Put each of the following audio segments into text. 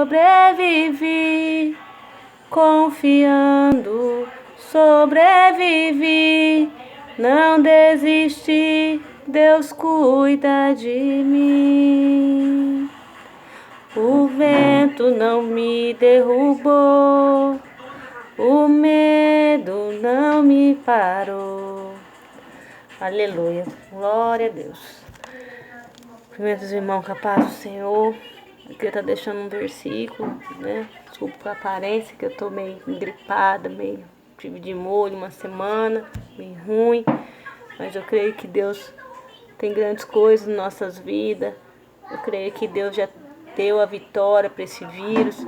sobrevivi, confiando, sobrevivi, não desisti, Deus cuida de mim. O vento não me derrubou, o medo não me parou. Aleluia, glória a Deus. Primeiro, irmãos, com a paz do Senhor. Aqui eu tô deixando um versículo, né? Desculpa com a aparência, que eu tô meio gripada, tive de molho uma semana, meio ruim. Mas eu creio que Deus tem grandes coisas em nossas vidas. Eu creio que Deus já deu a vitória para esse vírus,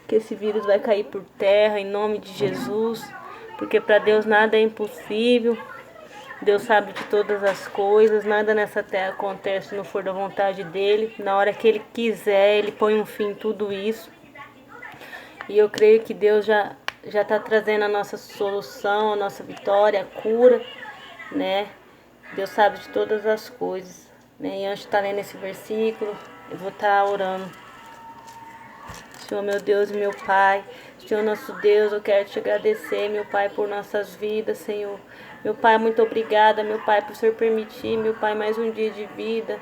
que esse vírus vai cair por terra em nome de Jesus, porque para Deus nada é impossível. Deus sabe de todas as coisas, nada nessa terra acontece se não for da vontade dele. Na hora que ele quiser, ele põe um fim em tudo isso. E eu creio que Deus já está trazendo a nossa solução, a nossa vitória, a cura, né? Deus sabe de todas as coisas, né? E antes de estar lendo esse versículo, eu vou estar orando. Senhor, meu Deus e meu Pai, Senhor nosso Deus, eu quero te agradecer, meu Pai, por nossas vidas, Senhor. Meu Pai, muito obrigada, meu Pai, por o Senhor permitir, meu Pai, mais um dia de vida.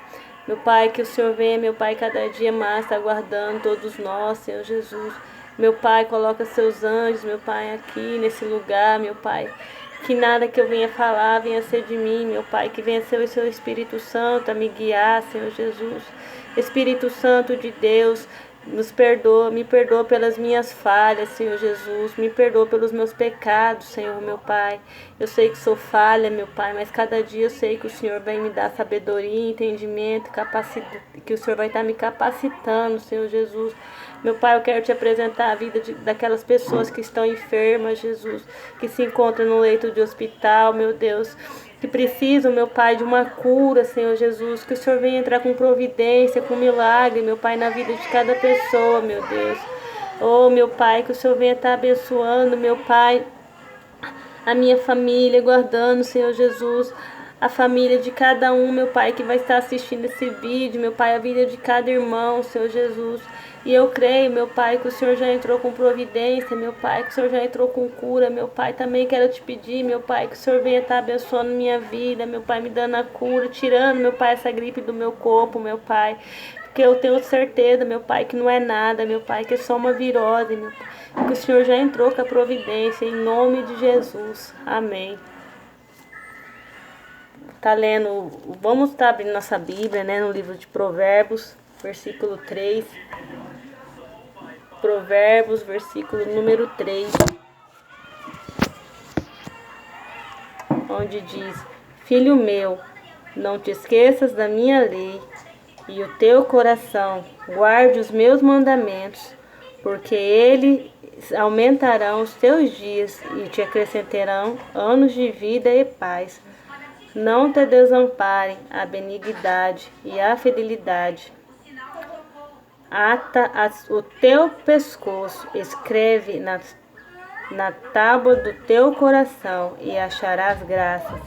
Meu Pai, que o Senhor venha, meu Pai, cada dia mais está aguardando todos nós, Senhor Jesus. Meu Pai, coloca seus anjos, meu Pai, aqui nesse lugar, meu Pai. Que nada que eu venha falar venha ser de mim, meu Pai. Que venha ser o seu Espírito Santo a me guiar, Senhor Jesus. Espírito Santo de Deus, me perdoa pelas minhas falhas, Senhor Jesus. Me perdoa pelos meus pecados, Senhor, meu Pai. Eu sei que sou falha, meu Pai, mas cada dia eu sei que o Senhor vai me dar sabedoria, entendimento, capacidade, que o Senhor vai estar me capacitando, Senhor Jesus. Meu Pai, eu quero te apresentar a vida daquelas pessoas que estão enfermas, Jesus, que se encontram no leito de hospital, meu Deus, que precisam, meu Pai, de uma cura, Senhor Jesus, que o Senhor venha entrar com providência, com milagre, meu Pai, na vida de cada pessoa, meu Deus. Oh, meu Pai, que o Senhor venha estar abençoando, meu Pai, a minha família, guardando, Senhor Jesus, a família de cada um, meu Pai, que vai estar assistindo esse vídeo, meu Pai, a vida de cada irmão, Senhor Jesus. E eu creio, meu Pai, que o Senhor já entrou com providência, meu Pai, que o Senhor já entrou com cura, meu Pai. Também quero te pedir, meu Pai, que o Senhor venha estar abençoando minha vida, meu Pai, me dando a cura, tirando, meu Pai, essa gripe do meu corpo, meu Pai. Porque eu tenho certeza, meu Pai, que não é nada, meu Pai, que é só uma virose, meu Pai. Que o Senhor já entrou com a providência, em nome de Jesus. Amém. Tá lendo, vamos estar abrindo nossa Bíblia, né, no livro de Provérbios, versículo 3. Provérbios, versículo número 3, onde diz: Filho meu, não te esqueças da minha lei, e o teu coração guarde os meus mandamentos, porque eles aumentarão os teus dias e te acrescentarão anos de vida e paz. Não te desamparem a benignidade e a fidelidade. Ata o teu pescoço, escreve na tábua do teu coração, e acharás graças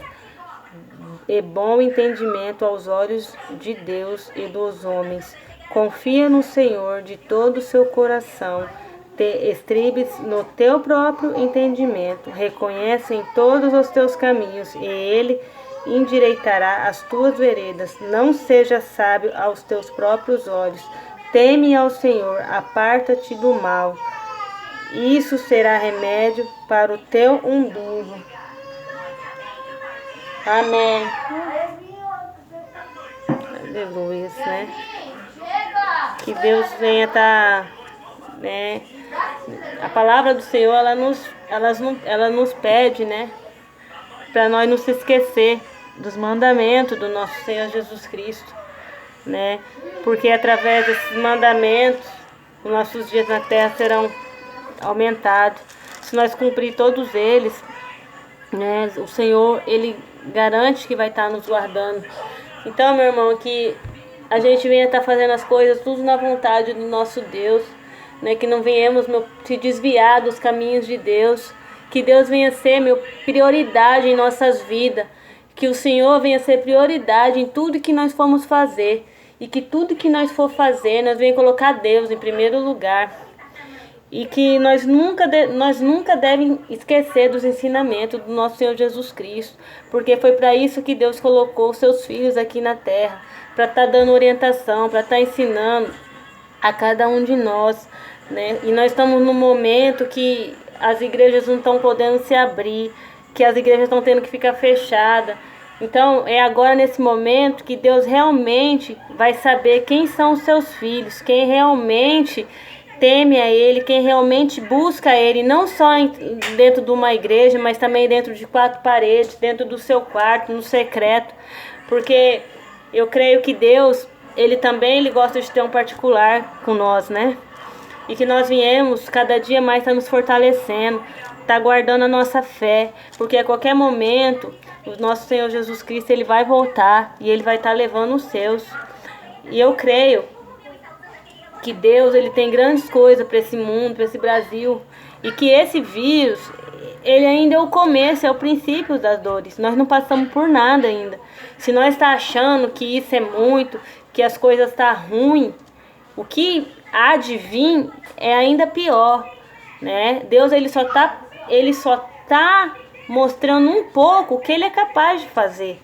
e bom entendimento aos olhos de Deus e dos homens. Confia no Senhor de todo o seu coração, te estribes no teu próprio entendimento, reconhece em todos os teus caminhos, e Ele endireitará as tuas veredas. Não seja sábio aos teus próprios olhos. Teme ao Senhor, aparta-te do mal. Isso será remédio para o teu umbigo. Amém. Aleluia, né? Que Deus venha estar, né? A palavra do Senhor, ela nos pede, né? Para nós não se esquecer dos mandamentos do nosso Senhor Jesus Cristo, né? Porque através desses mandamentos os nossos dias na terra serão aumentados. Se nós cumprir todos eles, né, o Senhor, Ele garante que vai estar nos guardando. Então, meu irmão, que a gente venha estar fazendo as coisas tudo na vontade do nosso Deus, né? Que não venhamos se desviar dos caminhos de Deus. Que Deus venha ser, prioridade em nossas vidas. Que o Senhor venha ser prioridade em tudo que nós formos fazer. e que tudo que nós for fazer, nós venhamos colocar Deus em primeiro lugar. E que nós nunca devemos esquecer dos ensinamentos do nosso Senhor Jesus Cristo, porque foi para isso que Deus colocou os seus filhos aqui na terra, para estar dando orientação, para estar ensinando a cada um de nós, né? E nós estamos num momento que as igrejas não estão podendo se abrir, que as igrejas estão tendo que ficar fechadas. Então é agora nesse momento que Deus realmente vai saber quem são os seus filhos, quem realmente teme a Ele, quem realmente busca Ele, não só dentro de uma igreja, mas também dentro de 4 paredes, dentro do seu quarto, no secreto. Porque eu creio que Deus, Ele gosta de ter um particular com nós, né? E que nós viemos cada dia mais estar nos fortalecendo, tá guardando a nossa fé, porque a qualquer momento o nosso Senhor Jesus Cristo, Ele vai voltar e Ele vai estar levando os seus. E eu creio que Deus, Ele tem grandes coisas para esse mundo, para esse Brasil, e que esse vírus, ele ainda é o começo, é o princípio das dores. Nós não passamos por nada ainda. Se nós está achando que isso é muito, que as coisas estão ruins, o que há de vir é ainda pior, né? Deus, ele só tá mostrando um pouco o que Ele é capaz de fazer,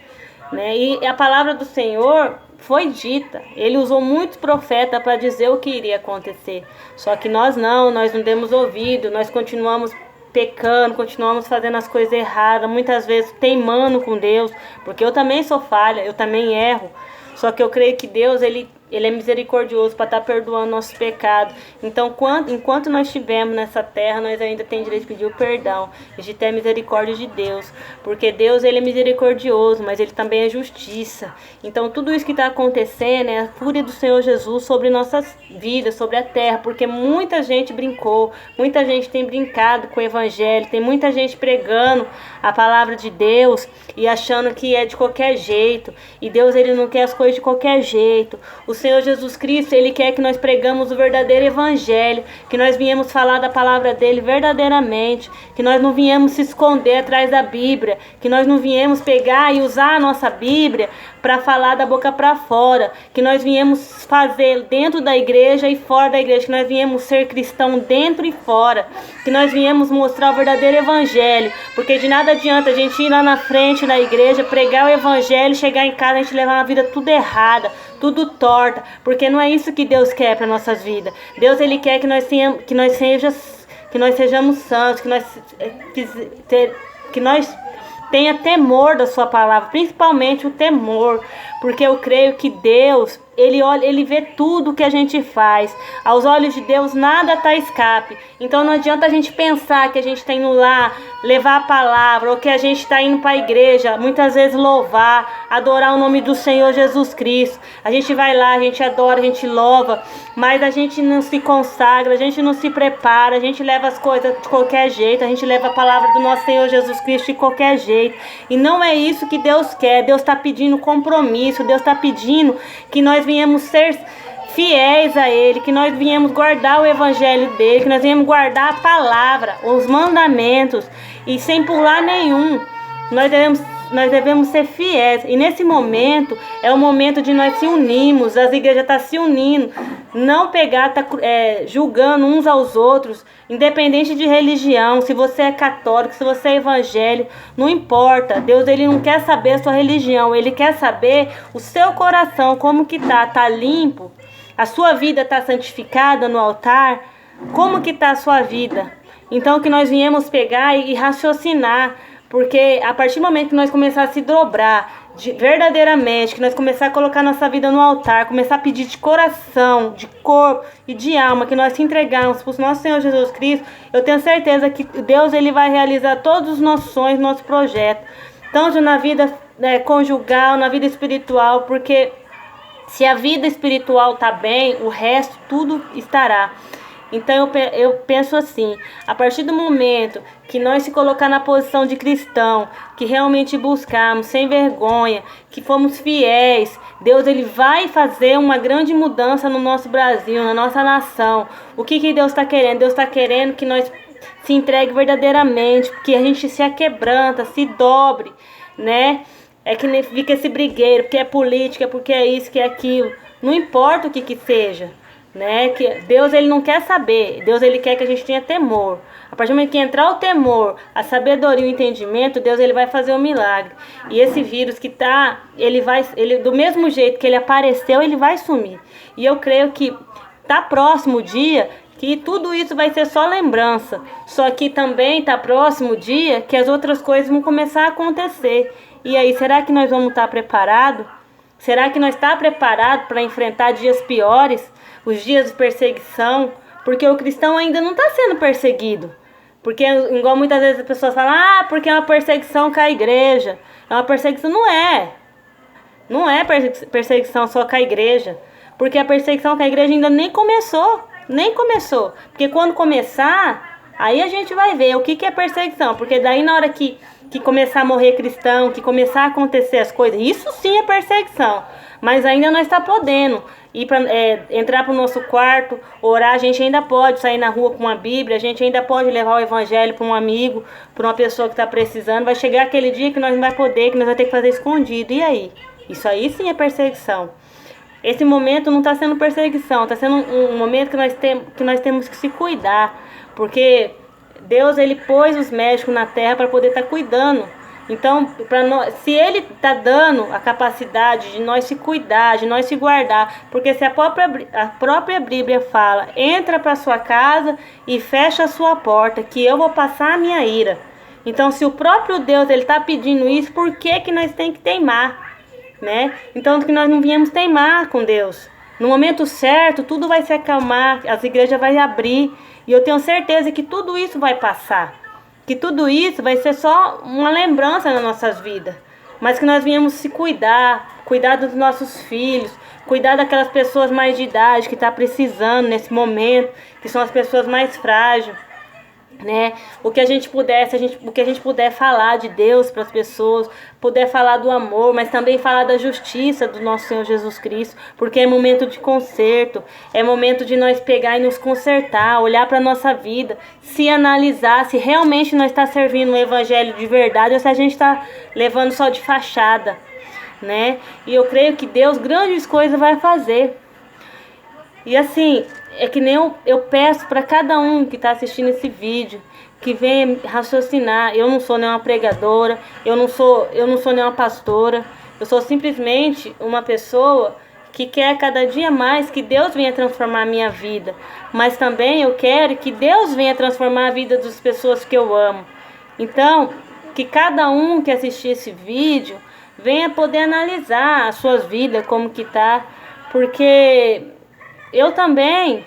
né? E a palavra do Senhor foi dita. Ele usou muitos profetas para dizer o que iria acontecer. Só que nós não demos ouvido, nós continuamos pecando, continuamos fazendo as coisas erradas, muitas vezes teimando com Deus, porque eu também sou falha, eu também erro. Só que eu creio que Deus, Ele é misericordioso para estar perdoando nossos pecados. Então, enquanto nós estivermos nessa terra, nós ainda temos direito de pedir o perdão e de ter misericórdia de Deus. Porque Deus, Ele é misericordioso, mas Ele também é justiça. Então, tudo isso que está acontecendo é a fúria do Senhor Jesus sobre nossas vidas, sobre a terra. Porque muita gente brincou, muita gente tem brincado com o Evangelho, tem muita gente pregando a palavra de Deus e achando que é de qualquer jeito. E Deus, Ele não quer as coisas de qualquer jeito. O Senhor Jesus Cristo, Ele quer que nós pregamos o verdadeiro evangelho, que nós viemos falar da palavra dEle verdadeiramente, que nós não viemos se esconder atrás da Bíblia, que nós não viemos pegar e usar a nossa Bíblia para falar da boca para fora, que nós viemos fazer dentro da igreja e fora da igreja, que nós viemos ser cristão dentro e fora, que nós viemos mostrar o verdadeiro evangelho, porque de nada adianta a gente ir lá na frente da igreja, pregar o evangelho, chegar em casa a gente levar uma vida tudo errada, tudo torta, porque não é isso que Deus quer para nossas vidas. Deus, Ele quer que nós sejamos santos, que nós tenha temor da sua palavra, principalmente o temor, porque eu creio que Deus, Ele vê tudo que a gente faz. Aos olhos de Deus nada está a escape. Então não adianta a gente pensar que a gente está indo lá levar a palavra, ou que a gente está indo para a igreja, muitas vezes louvar, adorar o nome do Senhor Jesus Cristo. A gente vai lá, a gente adora, a gente louva, mas a gente não se consagra, a gente não se prepara, a gente leva as coisas de qualquer jeito, a gente leva a palavra do nosso Senhor Jesus Cristo de qualquer jeito. E não é isso que Deus quer. Deus está pedindo compromisso, Deus está pedindo que nós venhamos ser fiéis a Ele, que nós viemos guardar o evangelho dEle, que nós viemos guardar a palavra, os mandamentos, e sem pular nenhum. Nós devemos ser fiéis. E nesse momento é o momento de nós se unirmos. As igrejas estão se unindo, não pegar, julgando uns aos outros, independente de religião. Se você é católico, se você é evangélico, não importa. Deus, Ele não quer saber a sua religião, Ele quer saber o seu coração, como que tá limpo, a sua vida está santificada no altar, como que está a sua vida. Então que nós viemos pegar e raciocinar, porque a partir do momento que nós começar a se dobrar verdadeiramente, que nós começar a colocar nossa vida no altar, começar a pedir de coração, de corpo e de alma, que nós se entregarmos para o nosso Senhor Jesus Cristo, eu tenho certeza que Deus, Ele vai realizar todos os nossos sonhos, nosso projeto, tanto na vida conjugal, na vida espiritual, porque se a vida espiritual está bem, o resto tudo estará. Então eu penso assim, a partir do momento que nós se colocar na posição de cristão, que realmente buscarmos sem vergonha, que fomos fiéis, Deus, Ele vai fazer uma grande mudança no nosso Brasil, na nossa nação. O que Deus está querendo? Deus está querendo que nós se entregue verdadeiramente, que a gente se aquebranta, se dobre, né? É que nem fica esse brigueiro, porque é política, porque é isso, que é aquilo. não importa o que seja, né? Que Deus, ele não quer saber, Deus, ele quer que a gente tenha temor. A partir do momento que entrar o temor, a sabedoria e o entendimento, Deus, ele vai fazer o milagre. E esse vírus que tá, ele do mesmo jeito que ele apareceu, ele vai sumir. E eu creio que tá próximo o dia que tudo isso vai ser só lembrança. Só que também tá próximo o dia que as outras coisas vão começar a acontecer. E aí, será que nós vamos estar preparados? Será que nós estamos preparados para enfrentar dias piores, os dias de perseguição? Porque o cristão ainda não está sendo perseguido. Porque, igual muitas vezes as pessoas falam, porque é uma perseguição com a igreja. É uma perseguição. Não é. Não é perseguição só com a igreja. Porque a perseguição com a igreja ainda nem começou. Nem começou. Porque quando começar, aí a gente vai ver o que é perseguição. Porque daí na hora que começar a morrer cristão, que começar a acontecer as coisas, isso sim é perseguição. Mas ainda não está podendo entrar para o nosso quarto, orar. A gente ainda pode sair na rua com uma Bíblia, a gente ainda pode levar o evangelho para um amigo, para uma pessoa que está precisando. Vai chegar aquele dia que nós não vai poder, que nós vamos ter que fazer escondido. E aí? Isso aí sim é perseguição. Esse momento não está sendo perseguição, está sendo um momento que nós temos que se cuidar. Porque Deus, ele pôs os médicos na terra para poder estar cuidando. Então, se ele está dando a capacidade de nós se cuidar, de nós se guardar, porque se a própria Bíblia fala, entra para sua casa e fecha a sua porta, que eu vou passar a minha ira. Então, se o próprio Deus ele está pedindo isso, por que nós temos que teimar? Né? Então, que nós não viemos teimar com Deus. No momento certo, tudo vai se acalmar, as igrejas vão abrir, e eu tenho certeza que tudo isso vai passar. Que tudo isso vai ser só uma lembrança nas nossas vidas. Mas que nós viemos se cuidar dos nossos filhos, cuidar daquelas pessoas mais de idade que estão precisando nesse momento, que são as pessoas mais frágeis. Né? O que a gente puder falar de Deus para as pessoas, puder falar do amor, mas também falar da justiça do nosso Senhor Jesus Cristo, porque é momento de conserto, é momento de nós pegar e nos consertar, olhar para a nossa vida, se analisar se realmente nós está servindo o evangelho de verdade ou se a gente está levando só de fachada, né? E eu creio que Deus grandes coisas vai fazer. E assim, é que nem eu peço para cada um que está assistindo esse vídeo, que venha raciocinar. Eu não sou nenhuma pregadora, eu não sou nenhuma pastora, eu sou simplesmente uma pessoa que quer cada dia mais que Deus venha transformar a minha vida. Mas também eu quero que Deus venha transformar a vida das pessoas que eu amo. Então, que cada um que assistir esse vídeo venha poder analisar as suas vidas, como que tá, porque eu também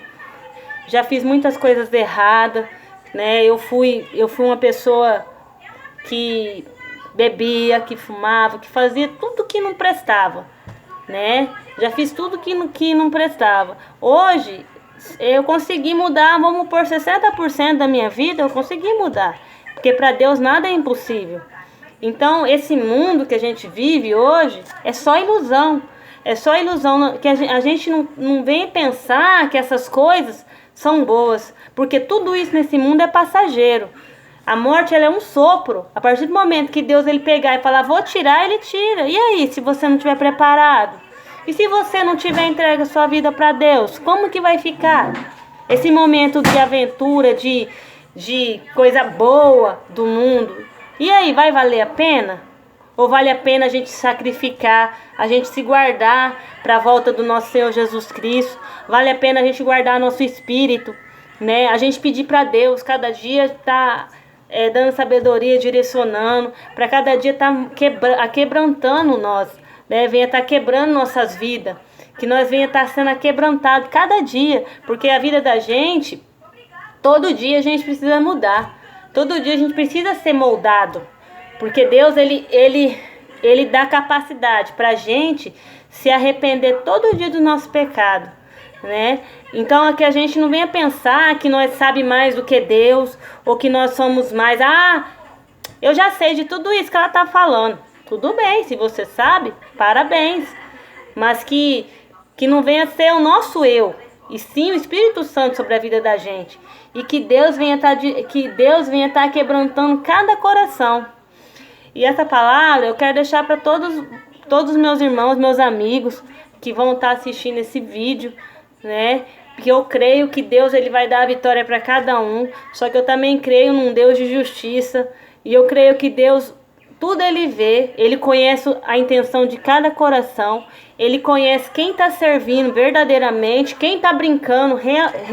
já fiz muitas coisas erradas, né? Eu fui uma pessoa que bebia, que fumava, que fazia tudo que não prestava, né? Já fiz tudo que não prestava. Hoje, eu consegui mudar, vamos por 60% da minha vida, eu consegui mudar. Porque para Deus nada é impossível. Então, esse mundo que a gente vive hoje é só ilusão. É só ilusão, que a gente não vem pensar que essas coisas são boas, porque tudo isso nesse mundo é passageiro. A morte, ela é um sopro. A partir do momento que Deus ele pegar e falar, vou tirar, ele tira. E aí, se você não estiver preparado? E se você não tiver entregue a sua vida para Deus, como que vai ficar? Esse momento de aventura, de coisa boa do mundo, e aí, vai valer a pena? Ou vale a pena a gente sacrificar, a gente se guardar para a volta do nosso Senhor Jesus Cristo? Vale a pena a gente guardar nosso espírito, né? A gente pedir para Deus, cada dia estar dando sabedoria, direcionando, para cada dia estar quebrantando nós, né? Venha estar quebrando nossas vidas, que nós venha estar sendo quebrantado cada dia, porque a vida da gente, todo dia a gente precisa mudar, todo dia a gente precisa ser moldado. Porque Deus, ele dá capacidade para a gente se arrepender todo dia do nosso pecado, né? Então, é que a gente não venha pensar que nós sabe mais do que Deus, ou que nós somos mais. Eu já sei de tudo isso que ela está falando. Tudo bem, se você sabe, parabéns. Mas que não venha ser o nosso eu, e sim o Espírito Santo sobre a vida da gente. E que Deus venha estar quebrantando cada coração. E essa palavra eu quero deixar para todos os meus irmãos, meus amigos, que vão estar assistindo esse vídeo, né? Porque eu creio que Deus ele vai dar a vitória para cada um. Só que eu também creio num Deus de justiça. E eu creio que Deus, tudo ele vê. Ele conhece a intenção de cada coração. Ele conhece quem está servindo verdadeiramente, quem está brincando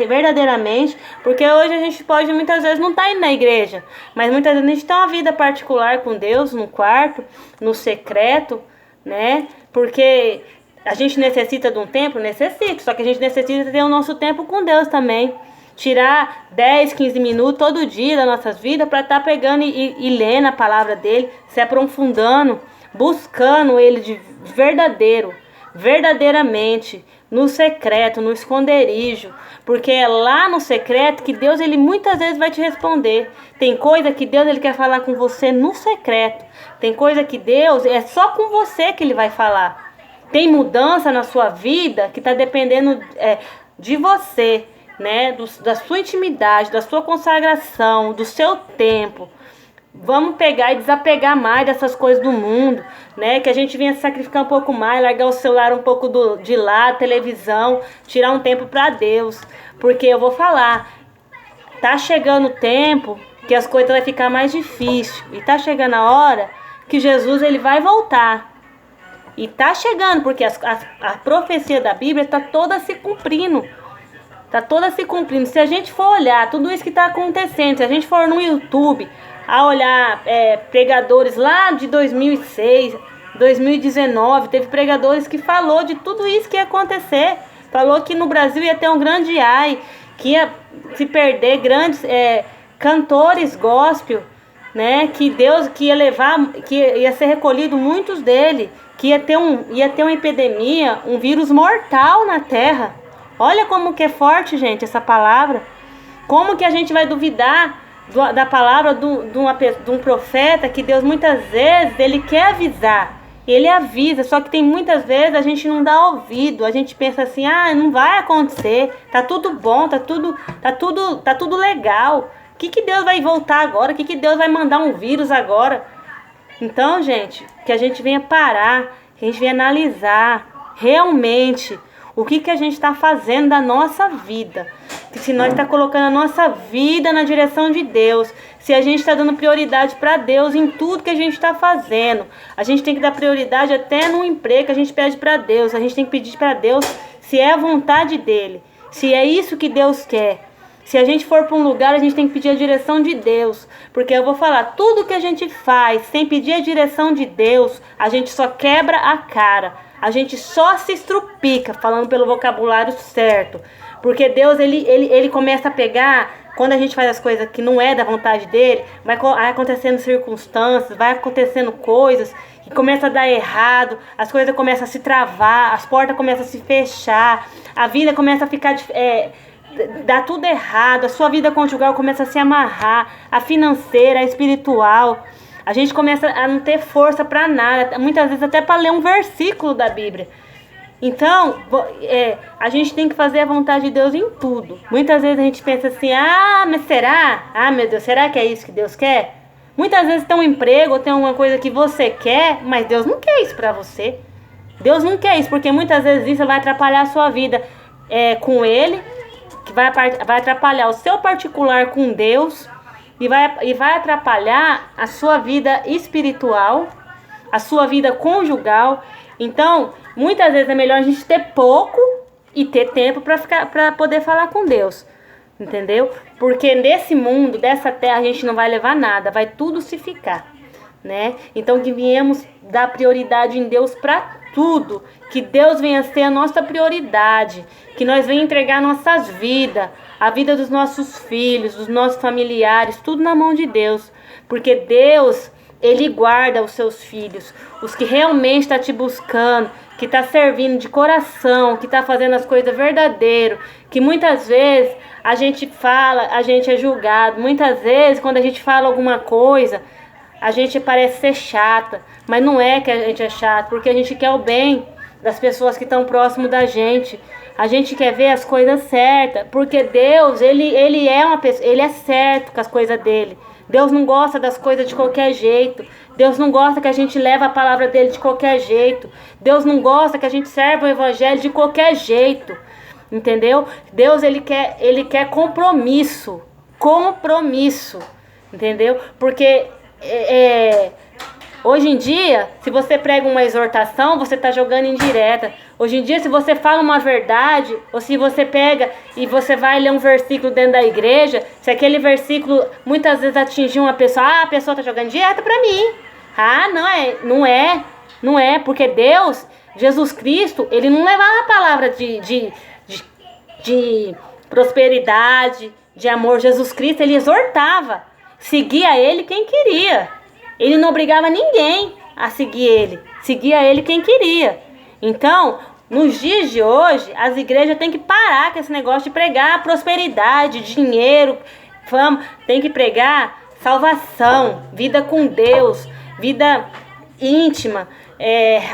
verdadeiramente. Porque hoje a gente pode muitas vezes não estar indo na igreja. Mas muitas vezes a gente tem uma vida particular com Deus, no quarto, no secreto, né? Porque a gente necessita de um tempo? Necessita. Só que a gente necessita ter o nosso tempo com Deus também. Tirar 10, 15 minutos todo dia das nossas vidas para estar pegando e lendo a palavra dele, se aprofundando, buscando ele de verdadeiramente, no secreto, no esconderijo. Porque é lá no secreto que Deus ele muitas vezes vai te responder. Tem coisa que Deus ele quer falar com você no secreto. Tem coisa que Deus é só com você que ele vai falar. Tem mudança na sua vida que está dependendo de você, né? Da sua intimidade, da sua consagração, do seu tempo. Vamos pegar e desapegar mais dessas coisas do mundo, né? Que a gente venha se sacrificar um pouco mais, largar o celular um pouco de lado, televisão, tirar um tempo para Deus. Porque eu vou falar, tá chegando o tempo que as coisas vão ficar mais difíceis. E tá chegando a hora que Jesus ele vai voltar. E tá chegando, porque a profecia da Bíblia está toda se cumprindo. Está toda se cumprindo. Se a gente for olhar tudo isso que está acontecendo, se a gente for no YouTube, a olhar pregadores lá de 2006, 2019, teve pregadores que falou de tudo isso que ia acontecer. Falou que no Brasil ia ter um grande ai, que ia se perder grandes cantores gospel, né? Que Deus que ia levar, que ia ser recolhido muitos dele. Que ia ter uma epidemia, um vírus mortal na terra. Olha como que é forte, gente, essa palavra. Como que a gente vai duvidar da palavra de um profeta que Deus muitas vezes ele quer avisar. Ele avisa, só que tem muitas vezes a gente não dá ouvido. A gente pensa assim, não vai acontecer. Tá tudo bom, tá tudo legal. O que Deus vai voltar agora? O que Deus vai mandar um vírus agora? Então, gente, que a gente venha parar, que a gente venha analisar realmente o que a gente está fazendo da nossa vida. Que se nós está colocando a nossa vida na direção de Deus, se a gente está dando prioridade para Deus em tudo que a gente está fazendo. A gente tem que dar prioridade até no emprego que a gente pede para Deus. A gente tem que pedir para Deus se é a vontade dele, se é isso que Deus quer. Se a gente for para um lugar, a gente tem que pedir a direção de Deus. Porque eu vou falar, tudo que a gente faz sem pedir a direção de Deus, a gente só quebra a cara. A gente só se estrupica, falando pelo vocabulário certo. Porque Deus, ele começa a pegar, quando a gente faz as coisas que não é da vontade dele, vai acontecendo circunstâncias, vai acontecendo coisas que começam a dar errado, as coisas começam a se travar, as portas começam a se fechar, a vida começa a ficar... dá tudo errado, a sua vida conjugal começa a se amarrar, a financeira, a espiritual. A gente começa a não ter força para nada, muitas vezes até para ler um versículo da Bíblia. Então, a gente tem que fazer a vontade de Deus em tudo. Muitas vezes a gente pensa assim, mas será? Meu Deus, será que é isso que Deus quer? Muitas vezes tem um emprego ou tem alguma coisa que você quer, mas Deus não quer isso para você. Deus não quer isso, porque muitas vezes isso vai atrapalhar a sua vida com Ele, que vai atrapalhar o seu particular com Deus e vai atrapalhar a sua vida espiritual, a sua vida conjugal. Então, muitas vezes é melhor a gente ter pouco e ter tempo para poder falar com Deus, entendeu? Porque nesse mundo, dessa terra, a gente não vai levar nada, vai tudo se ficar, né? Então, que viemos dar prioridade em Deus para tudo, que Deus venha ser a nossa prioridade, que nós venhamos entregar nossas vidas, a vida dos nossos filhos, dos nossos familiares, tudo na mão de Deus, porque Deus, Ele guarda os seus filhos, os que realmente estão te buscando, que está servindo de coração, que está fazendo as coisas verdadeiro, que muitas vezes a gente fala, a gente é julgado, muitas vezes quando a gente fala alguma coisa, a gente parece ser chata, mas não é que a gente é chato, porque a gente quer o bem das pessoas que estão próximo da gente. A gente quer ver as coisas certas, porque Deus, ele é uma pessoa, ele é certo com as coisas dele, Deus não gosta das coisas de qualquer jeito. Deus não gosta que a gente leve a palavra dele de qualquer jeito. Deus não gosta que a gente serve o evangelho de qualquer jeito. Entendeu? Deus, ele quer compromisso. Compromisso. Entendeu? Porque hoje em dia, se você prega uma exortação, você está jogando indireta. Hoje em dia, se você fala uma verdade, ou se você pega e você vai ler um versículo dentro da igreja, se aquele versículo muitas vezes atingiu uma pessoa, a pessoa está jogando indireta para mim. Não é, porque Deus, Jesus Cristo, ele não levava a palavra de prosperidade, de amor. Jesus Cristo, ele exortava, seguia ele quem queria. Ele não obrigava ninguém a seguir ele, seguia ele quem queria. Então, nos dias de hoje, as igrejas têm que parar com esse negócio de pregar prosperidade, dinheiro, fama. Tem que pregar salvação, vida com Deus, vida íntima,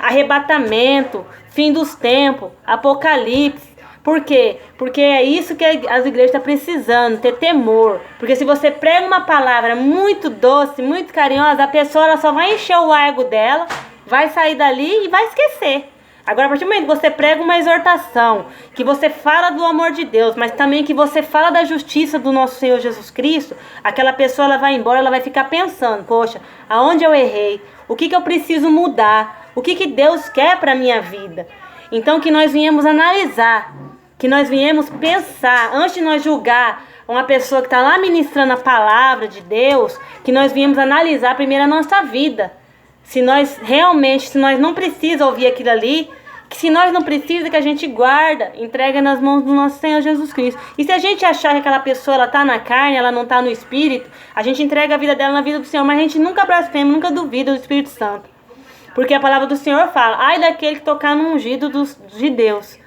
arrebatamento, fim dos tempos, apocalipse. Por quê? Porque é isso que as igrejas estão precisando, ter temor. Porque se você prega uma palavra muito doce, muito carinhosa, a pessoa ela só vai encher o ego dela, vai sair dali e vai esquecer. Agora, a partir do momento que você prega uma exortação, que você fala do amor de Deus, mas também que você fala da justiça do nosso Senhor Jesus Cristo, aquela pessoa ela vai embora, ela vai ficar pensando, poxa, aonde eu errei? O que eu preciso mudar? O que Deus quer para a minha vida? Então, que nós viemos analisar, que nós viemos pensar, antes de nós julgar uma pessoa que está lá ministrando a palavra de Deus, que nós viemos analisar primeiro a nossa vida. Se nós não precisamos ouvir aquilo ali, que se nós não precisamos, que a gente guarda, entrega nas mãos do nosso Senhor Jesus Cristo. E se a gente achar que aquela pessoa ela está na carne, ela não está no Espírito, a gente entrega a vida dela na vida do Senhor, mas a gente nunca blasfema, nunca duvida do Espírito Santo. Porque a palavra do Senhor fala, ai daquele que tocar no ungido de Deus.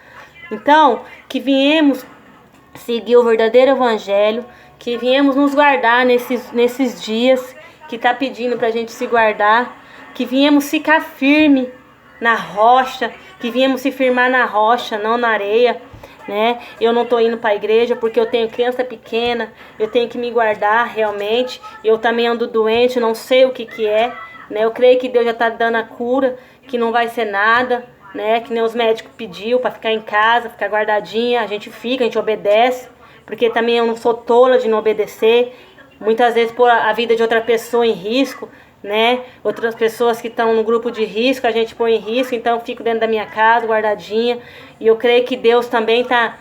Então, que viemos seguir o verdadeiro evangelho, que viemos nos guardar nesses dias que está pedindo para a gente se guardar, que viemos ficar firme na rocha, que viemos se firmar na rocha, não na areia, né? Eu não estou indo para a igreja porque eu tenho criança pequena, eu tenho que me guardar realmente, eu também ando doente, não sei o que é, né? Eu creio que Deus já está dando a cura, que não vai ser nada, né? Que nem os médicos pediu para ficar em casa, ficar guardadinha, a gente obedece, porque também eu não sou tola de não obedecer, muitas vezes pôr a vida de outra pessoa em risco, né? Outras pessoas que estão no grupo de risco, a gente põe em risco, então eu fico dentro da minha casa, guardadinha, e eu creio que Deus também tá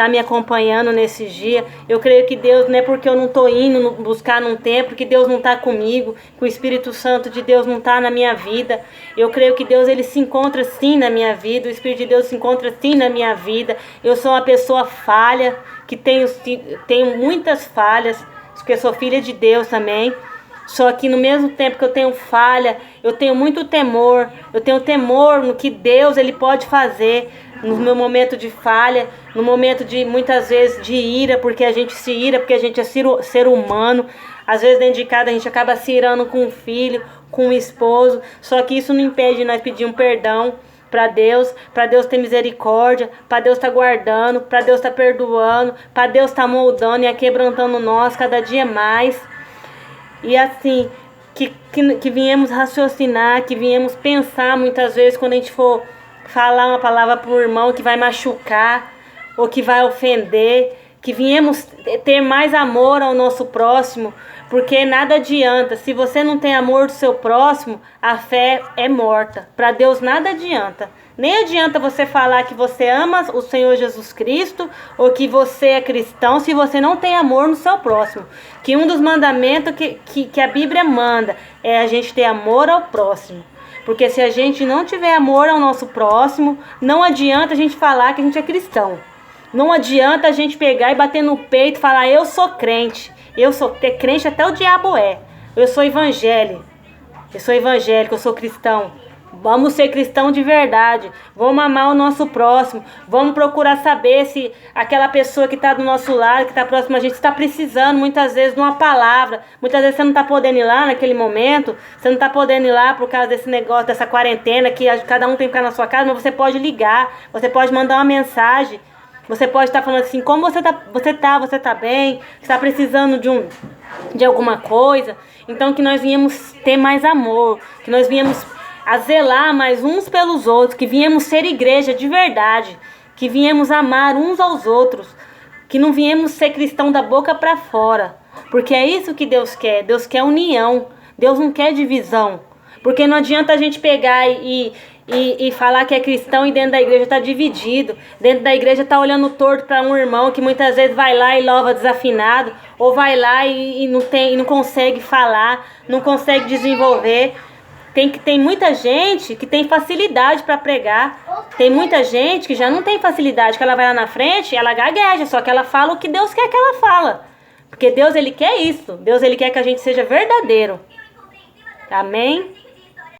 me acompanhando nesses dias. Eu creio que Deus, não é porque eu não estou indo buscar num templo, que Deus não está comigo, que o Espírito Santo de Deus não está na minha vida. Eu creio que Deus ele se encontra sim na minha vida, o Espírito de Deus se encontra sim na minha vida. Eu sou uma pessoa falha, que tenho muitas falhas, porque eu sou filha de Deus também. Só que no mesmo tempo que eu tenho falha, eu tenho muito temor. Eu tenho temor no que Deus ele pode fazer no meu momento de falha, no momento de muitas vezes de ira, porque a gente se ira, porque a gente é ser humano. Às vezes dentro de casa a gente acaba se irando com o filho, com o esposo. Só que isso não impede de nós pedir um perdão para Deus ter misericórdia, para Deus estar guardando, para Deus estar perdoando, para Deus estar moldando e aquebrantando nós cada dia mais. E assim, que viemos raciocinar, que viemos pensar muitas vezes quando a gente for falar uma palavra para o irmão que vai machucar ou que vai ofender, que viemos ter mais amor ao nosso próximo, porque nada adianta, se você não tem amor do seu próximo, a fé é morta. Para Deus nada adianta. Nem adianta você falar que você ama o Senhor Jesus Cristo ou que você é cristão se você não tem amor no seu próximo. Que um dos mandamentos que a Bíblia manda é a gente ter amor ao próximo. Porque se a gente não tiver amor ao nosso próximo, não adianta a gente falar que a gente é cristão. Não adianta a gente pegar e bater no peito e falar, eu sou crente. Crente até o diabo é. Eu sou evangélico, eu sou cristão. Vamos ser cristão de verdade. Vamos amar o nosso próximo. Vamos procurar saber se aquela pessoa que está do nosso lado, que está próximo a gente, está precisando muitas vezes de uma palavra. Muitas vezes você não está podendo ir lá naquele momento. Você não está podendo ir lá por causa desse negócio, dessa quarentena, que cada um tem que ficar na sua casa. Mas você pode ligar. Você pode mandar uma mensagem. Você pode estar falando assim, como você tá bem, está precisando de alguma coisa. Então que nós viemos ter mais amor, que nós viemos a zelar mais uns pelos outros, que viemos ser igreja de verdade, que viemos amar uns aos outros, que não viemos ser cristão da boca para fora, porque é isso que Deus quer união, Deus não quer divisão, porque não adianta a gente pegar e falar que é cristão e dentro da igreja tá dividido, dentro da igreja tá olhando torto para um irmão que muitas vezes vai lá e louva desafinado, ou vai lá e não consegue falar, não consegue desenvolver. Tem muita gente que tem facilidade para pregar. Tem muita gente que já não tem facilidade, que ela vai lá na frente, ela gagueja, só que ela fala o que Deus quer que ela fala. Porque Deus, Ele quer isso. Deus, Ele quer que a gente seja verdadeiro. Amém?